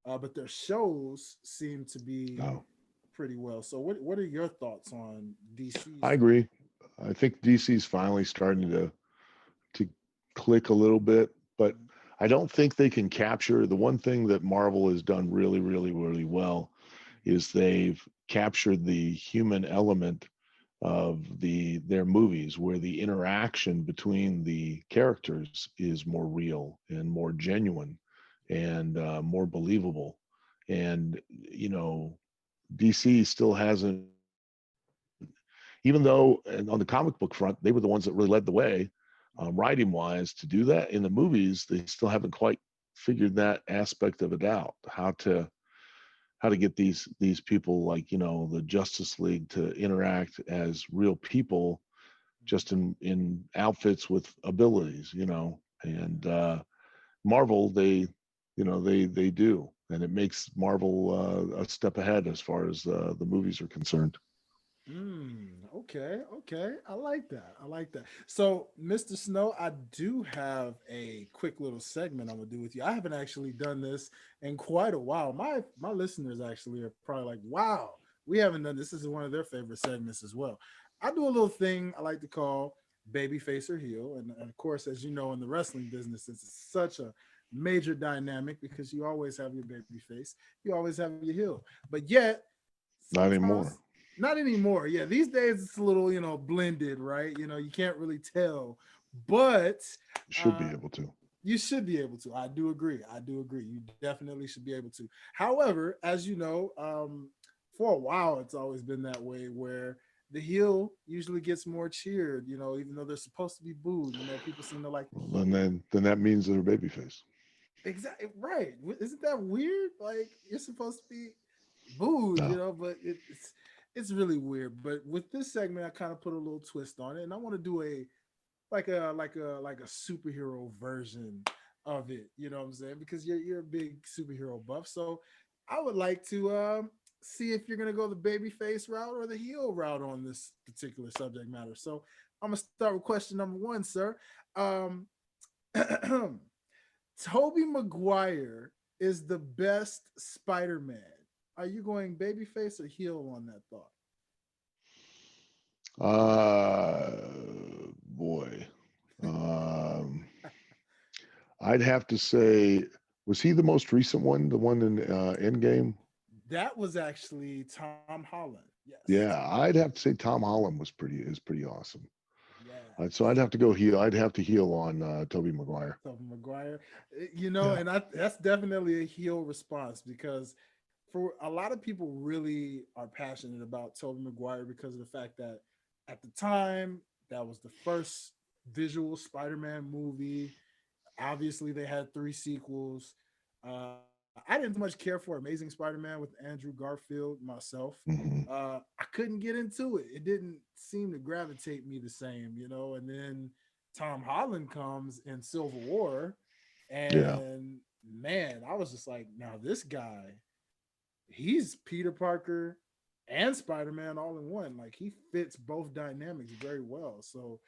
but their shows seem to be
No,
pretty well. So, what are your thoughts on
I
DC's?
agree. I think DC's finally starting to click a little bit, but I don't think they can capture the one thing that Marvel has done really, really, really well is they've captured the human element of their movies, where the interaction between the characters is more real and more genuine and more believable. And DC still hasn't, even though and on the comic book front, they were the ones that really led the way, writing wise, to do that. In the movies, they still haven't quite figured that aspect of it out, how to get these people, like the Justice League, to interact as real people, just in outfits with abilities, and Marvel, they do, and it makes Marvel a step ahead as far as the movies are concerned.
Okay, okay. I like that. I like that. So, Mr. Snow, I do have a quick little segment I'm gonna do with you. I haven't actually done this in quite a while. My listeners actually are probably like, "Wow, we haven't done this." This is one of their favorite segments as well. I do a little thing I like to call babyface or heel, and of course, as you know, in the wrestling business, it's such a major dynamic because you always have your baby face, you always have your heel, but yet
Not
sometimes
anymore.
not anymore. Yeah, these days it's a little, blended, right? You can't really tell, but
You should
uh,
be able to.
you should be able to. I do agree. I do agree. You definitely should be able to. However, as you know, for a while it's always been that way where the heel usually gets more cheered, even though they're supposed to be booed. People seem to like the
Well, then,
heel.
then that means they're babyface.
Exactly right. Isn't that weird? Like you're supposed to be booed,
No,
but it's really weird. But with this segment, I kind of put a little twist on it, and I want to do a like a superhero version of it. You know what I'm saying? Because you're a big superhero buff, so I would like to see if you're gonna go the babyface route or the heel route on this particular subject matter. So I'm gonna start with question number one, sir. Um, Toby Maguire is the best Spider-Man. Are you going babyface or heel on that thought?
boy, um, I'd have to say, was he the most recent one, the one in Endgame?
That was actually Tom Holland. Yes, Tom
Yeah, I'd
Holland.
have to say Tom Holland pretty awesome. So
Yes,
I'd have to go heel. I'd have to heel on Toby Maguire.
Toby Maguire.
Yeah.
And that's definitely a heel response because for a lot of people really are passionate about Toby Maguire because of the fact that at the time that was the first visual Spider-Man movie. Obviously, they had three sequels. I didn't too much care for Amazing Spider-Man with Andrew Garfield myself.
Hmm.
I couldn't get into it. It didn't seem to gravitate me the same. And then Tom Holland comes in Civil War,
Yeah,
and man, I was just like, now this guy, he's Peter Parker and Spider-Man all in one. Like he fits both dynamics very well. So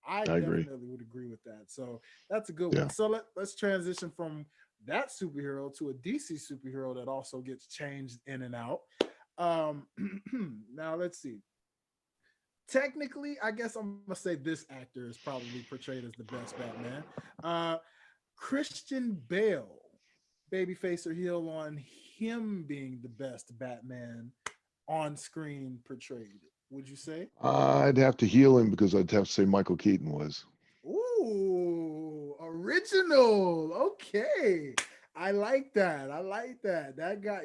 I
I agree.
definitely would agree with that. So that's a good one.
Yeah.
So let's transition from that superhero to a DC superhero that also gets changed in and out. Um, now let's see. Technically, I guess I'm gonna say this actor is probably portrayed as the best Batman. Uh, Christian Bale, babyface or heel on him being the best Batman on screen portrayed. Would you say?
I'd have to heal him because I'd have to say Michael Keaton was.
Ooh, original. Okay. I like that. I like that. That guy,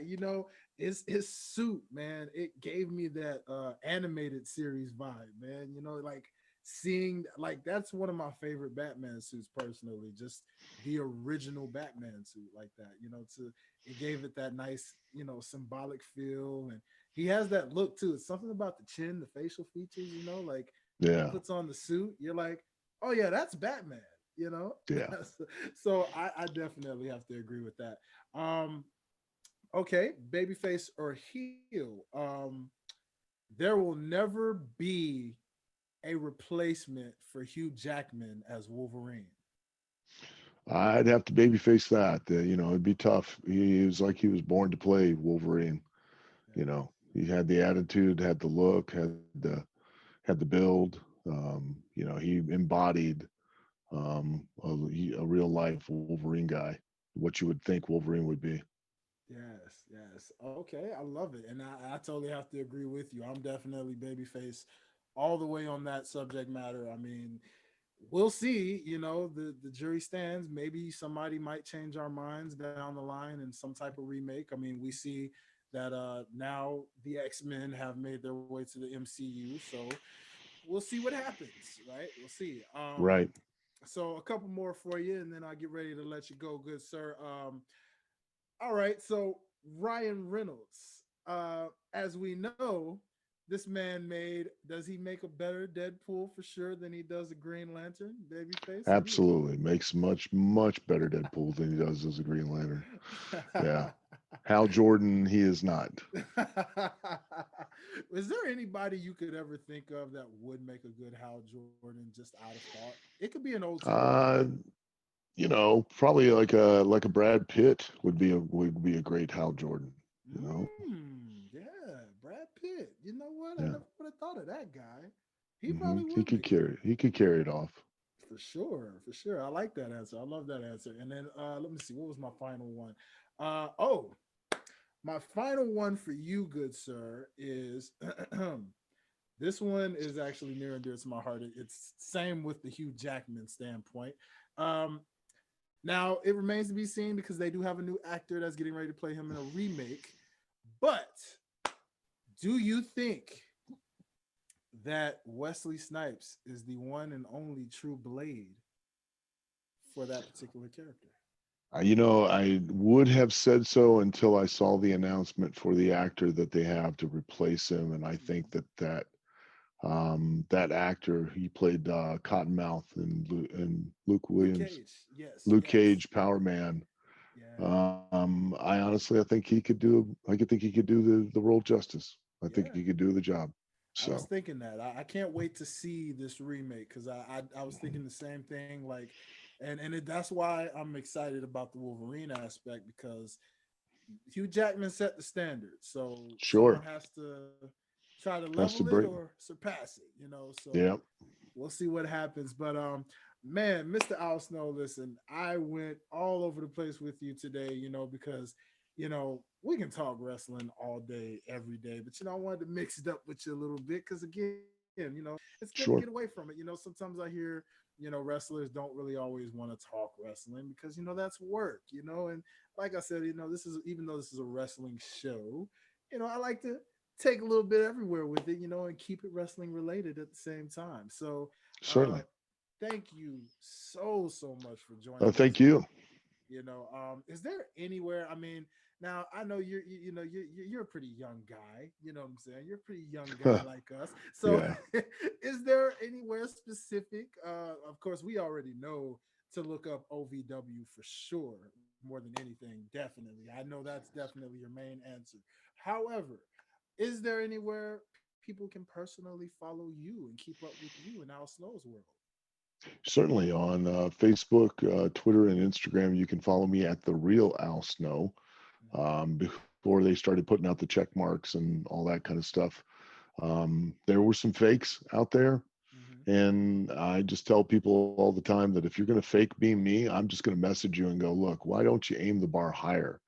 his suit, man, it gave me that animated series vibe, man. Like seeing like that's one of my favorite Batman suits personally, just the original Batman suit like that, to it gave it that nice, symbolic feel and he has that look too. It's something about the chin, the facial features, like when he
Yeah,
puts on the suit, you're like, oh yeah, that's Batman, you know.
yeah.
So I definitely have to agree with that. Okay, babyface or heel. There will never be a replacement for Hugh Jackman as Wolverine.
I'd have to babyface that. It'd be tough. He was like he was born to play Wolverine. He had the attitude, had the look, had the build. He embodied a real life Wolverine guy. What you would think Wolverine would be.
Yes, yes. Okay, I love it. And I totally have to agree with you. I'm definitely babyface all the way on that subject matter. I mean, we'll see, the jury stands. Maybe somebody might change our minds down the line in some type of remake. I mean, we see that now the X-Men have made their way to the MCU. So we'll see what happens, right? We'll see.
Right.
So a couple more for you, and then I'll get ready to let you go, good sir. All right, so Ryan Reynolds, as we know, this man made. Does he make a better Deadpool for sure than he does a Green Lantern, babyface or heel?
Absolutely. Makes much better Deadpool than he does as a Green Lantern. Yeah. Hal Jordan, he is not.
Is there anybody you could ever think of that would make a good Hal Jordan just out of thought? It could be an old school guy.
Uh, Probably like a Brad Pitt would be a great Hal Jordan. You know,
Yeah, Brad Pitt. You know what? I
yeah.
never would have thought of that guy. He probably
He
would
could
make it.
carry. He could carry it off.
For sure, for sure. I like that answer. I love that answer. And then let me see, what was my final one? Oh, my final one for you, good sir, is this one is actually near and dear to my heart. It's same with the Hugh Jackman standpoint. Um, Now it remains to be seen because they do have a new actor that's getting ready to play him in a remake. But do you think that Wesley Snipes is the one and only true Blade for that particular character?
I would have said so until I saw the announcement for the actor that they have to replace him, and I think that actor he played Cottonmouth in Luke
Luke
Williams,
Cage. Yes,
Luke
yes.
Cage, Power Man.
Yeah.
I honestly, I think he could do. I could think he could do the role justice. I think
Yeah.
he could do the job.
I was
So
thinking that. I can't wait to see this remake because I was thinking the same thing. Like, that's why I'm excited about the Wolverine aspect because Hugh Jackman set the standard. So someone
sure,
has to try to
has
level
to
it
break.
or surpass it. So
Yeah,
we'll see what happens. But man, Mr. Al Snow, listen, I went all over the place with you today, because we can talk wrestling all day, every day, but I wanted to mix it up with you a little bit because again, it's good to get away
sure,
from it. Sometimes I hear wrestlers don't really always want to talk wrestling because that's work, and like I said, this is even though this is a wrestling show, I like to take a little bit everywhere with it, and keep it wrestling related at the same time. So, uh,
certainly.
thank you so much for joining us.
Thank you.
Is there anywhere? I mean, now I know you're a pretty young guy. You know what I'm saying? You're a pretty young guy like us. So,
Yeah,
is there anywhere specific? Of course, we already know to look up OVW for sure. More than anything, definitely. I know that's definitely your main answer. However, is there anywhere people can personally follow you and keep up with you in Al Snow's world?
certainly on Facebook, Twitter, and Instagram. You can follow me at the Real Al Snow.
Mhm.
Who before they started putting out the check marks and all that kind of stuff. There were some fakes out there.
Mhm.
And I just tell people all the time that if you're going to fake beam me, I'm just going to message you and go, look, why don't you aim the bar higher?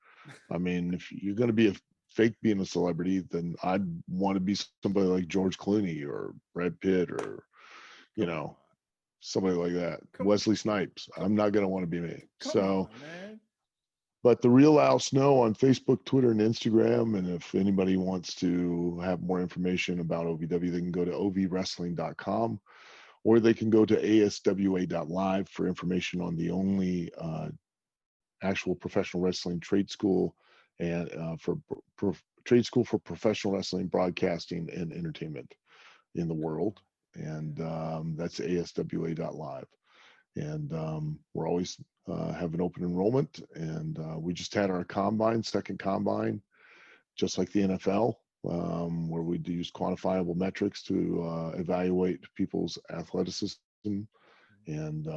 I mean, if you're going to be a fake being a celebrity, then I'd want to be somebody like George Clooney or Brad Pitt or, you
Come on.
know, somebody like that.
Come
Wesley Snipes.
come
I'm not going to want to be me.
come
So,
on, man.
but the real Al Snow on Facebook, Twitter, and Instagram. And if anybody wants to have more information about OVW, they can go to ovwrestling.com or they can go to aswa.live for information on the only actual professional wrestling trade school and trade school for professional wrestling broadcasting and entertainment in the world. And that's aswa.live. And we're always have an open enrollment. And we just had our combine, second combine, just like the NFL, where we do use quantifiable metrics to evaluate people's athleticism and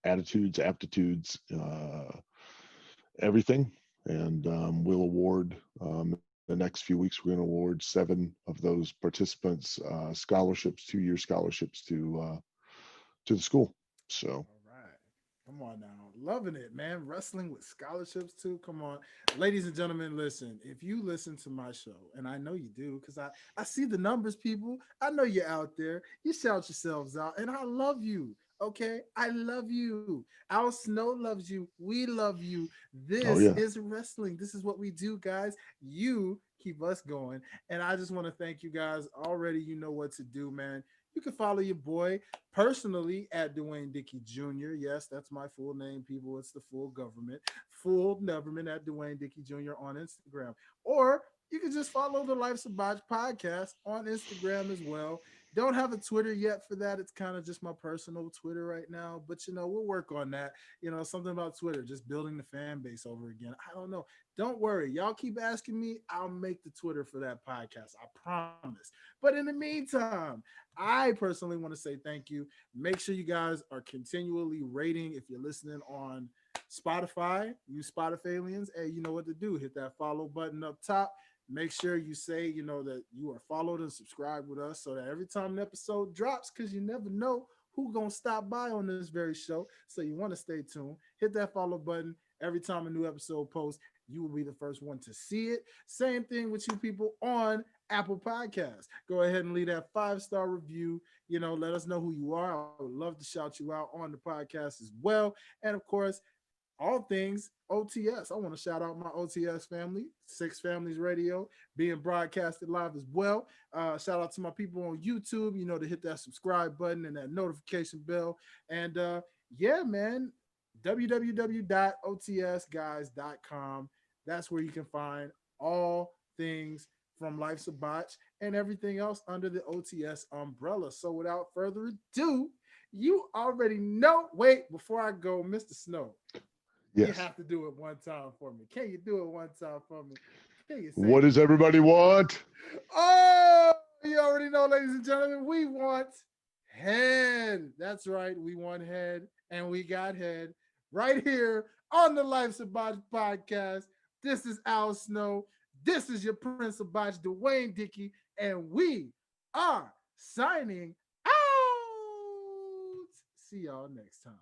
attitudes, aptitudes, everything. And we'll award the next few weeks. We're going to award 7 of those participants scholarships, 2-year scholarships to the school. So.
All right. Come on now. Loving it, man. Wrestling with scholarships too. Come on. Ladies and gentlemen, listen. If you listen to my show, and I know you do, because I see the numbers, people. I know you're out there. You shout yourselves out, and I love you. Okay. I love you. Our Snow loves you. We love you.
Oh
This
yeah.
is wrestling. This is what we do, guys. You keep us going. And I just want to thank you guys. Already, you know what to do, man. You can follow your boy personally at Dwayne Dickey Jr. Yes, that's my full name, people. It's the full government. Full government at Dwayne Dickey Jr. on Instagram. Or you can just follow the Life's a Botch podcast on Instagram as well. Don't have a Twitter yet for that. It's kind of just my personal Twitter right now. But we'll work on that. Something about Twitter, just building the fan base over again. I don't know. Don't worry. Y'all keep asking me. I'll make the Twitter for that podcast. I promise. But in the meantime, I personally want to say thank you. Make sure you guys are continually rating if you're listening on Spotify. You Spotify aliens, hey, you know what to do. Hit that follow button up top. Make sure you say, that you are followed and subscribed with us so that every time an episode drops, because you never know who gonna stop by on this very show. So you want to stay tuned. Hit that follow button. Every time a new episode posts, you will be the first one to see it. Same thing with you people on Apple Podcasts. Go ahead and leave that 5-star review. Let us know who you are. I would love to shout you out on the podcast as well. And of course, all things OTS. I want to shout out my OTS family, Six Families Radio, being broadcasted live as well. Shout out to my people on YouTube, to hit that subscribe button and that notification bell. And yeah, man, www.otsguys.com. That's where you can find all things from Life's a Botch and everything else under the OTS umbrella. So without further ado, you already know. Wait, before I go, Mr. Snow, you
Yes.
have to do it one time for me. Can you do it one time for me? Can you say
What
it
does
again?
everybody want?
Oh, you already know, ladies and gentlemen, we want head. That's right. We want head, and we got head right here on the Life's of Botch podcast. This is Al Snow. This is your Prince of Botch, Dwayne Dickey, and we are signing out. See y'all next time.